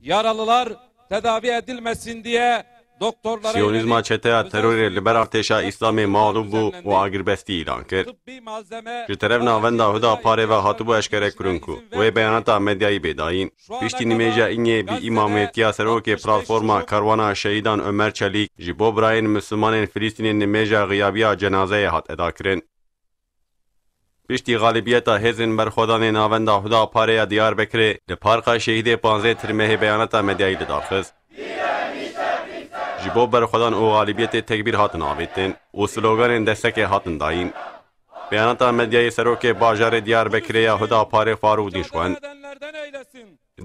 Yaralılar tedavi edilmesin diye doktorlara Siyonizma çeteya terörê li ber artêşa İslamê mağlûb bû û agiribestî îlan kir. Ji teref navenda huda parê ve hatibû eşkere kirin ku wê beyanata medyayî bêdayîn. Piştî nîmêja înê bi îmamêtiya serokê platforma Karwana Şehîdan Ömer Çelîk ji bo birayên Mislimanên Filîstînê nîmêja xiyabiya cenazeyê hat edakirin. Piştî galibiyeta hêzên berxwedanê navenda huda parêya Diyarbekirê li Parka Şehîdê 15 Tirmehê beyanata medyayî lidarxist. Ji bo berxwedan û galibiyetê tekbîr hatin avêtin û sloganên destekê hatin dayîn. Beyanata medyayê serokê bajarê Diyarbekirê ya huda parê Farûk Dînşwend.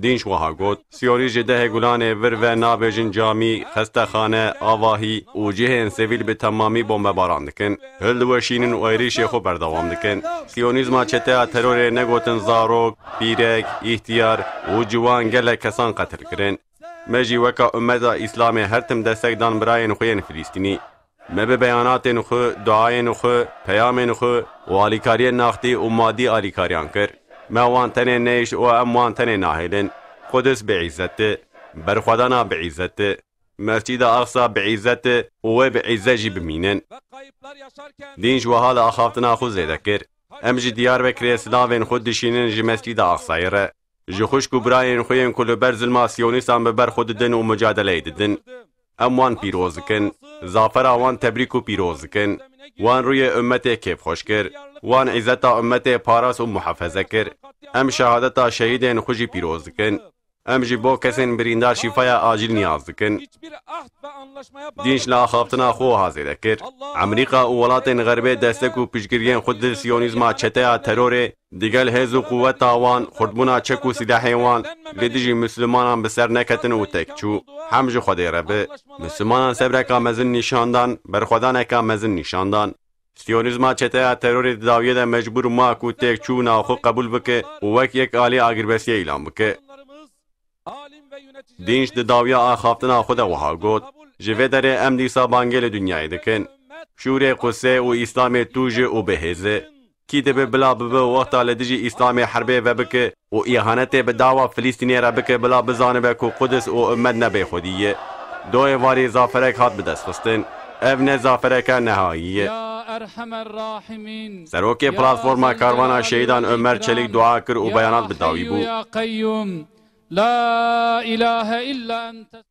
Dînşwiha got, Siyonîst ji dehê gulanê vir ve nabêjin camî, xestexane, avahî û cihên sivîl bi temamî bombebaran dikin. Hildiweşînin û êrişê xwe berdewam dikin. Siyonîzma çeteya terorê negotin zarok, pîrek, îhtiyar û ciwan gelek kesan qetil kirin. Me jî weka ummeta İslamê her tim destek dan birayên xwe yên Filîstînî. Me bi beyanatên xwe, duayên xwe, peyamên xwe û alîkariyên naxtî û madî alîkariyan kir. Me wan tenê neyş û em wan tenê nahêlin. Qudüs biîzzet e, berxwedana biîzzet e, Mescîda Aqsa biîzzet e û wê bi îzzet jî bimînin. Dîn ji wiha li axaftina xwe zêde kir. Em ji Diyarbekirê silavên xwe dişînin ji Mescîda Aqsayê re. Ji xwişk û birayên xwe yên ku li ber zilma Siyonîstan bi ber xwe didin û mücadeleyê didin. Em wan pîroz dikin. Zafera wan tebrîk û pîroz dikin. Wan rûyê ummetê kêfxweş kir. Wan îzzeta ummetê paras û muhefeze kir. Em şehadeta şehîdên xwe jî pîroz dikin. Em jî bo kesên birîndar şîfaya acîl niyaz dikin. Dîn ji li axaftina xwe wiha zêde kir. Emerîka û welatên Xerbê destek û piştgiriyên xwe di Siyonîzma çeteya terorê digel hêz û quweta wan, xurtbûna çek û silahên wan lê dijî Mislimanan bi ser neketin û tekçû. Hem ji Xwedê re bi. Mislimanan sebreka mezin nîşandan, berxwedaneka mezin nîşandan. Siyonîzma çeteya terorê di dawiyê de mecbûr mak û têkçû navxwe qebûl bike û wek yek alî agiribestiyê îlan bike. Dîn ji di dawiya axaftina xwe de wiha got, ji vê derê em dîsa bangê li dunyayê dikin. Şûrê Qusê û Îslamê tûjî û bihêze. Kî dibe bila bibe wexta li dijî Îslamê herbê vebike û îhanetê bi dawa Filîstînê re bike bila bizanibe ku Qudüs û ummet ne bêxwedî ye. Doyê varî zaferek hat bi destxistin. Ev ne zafereka nehayî ye. Serokê platforma Karwana Şehîdan Ömer Çelik dua kir û beyanat bi dawî bû. La ilahe illa ente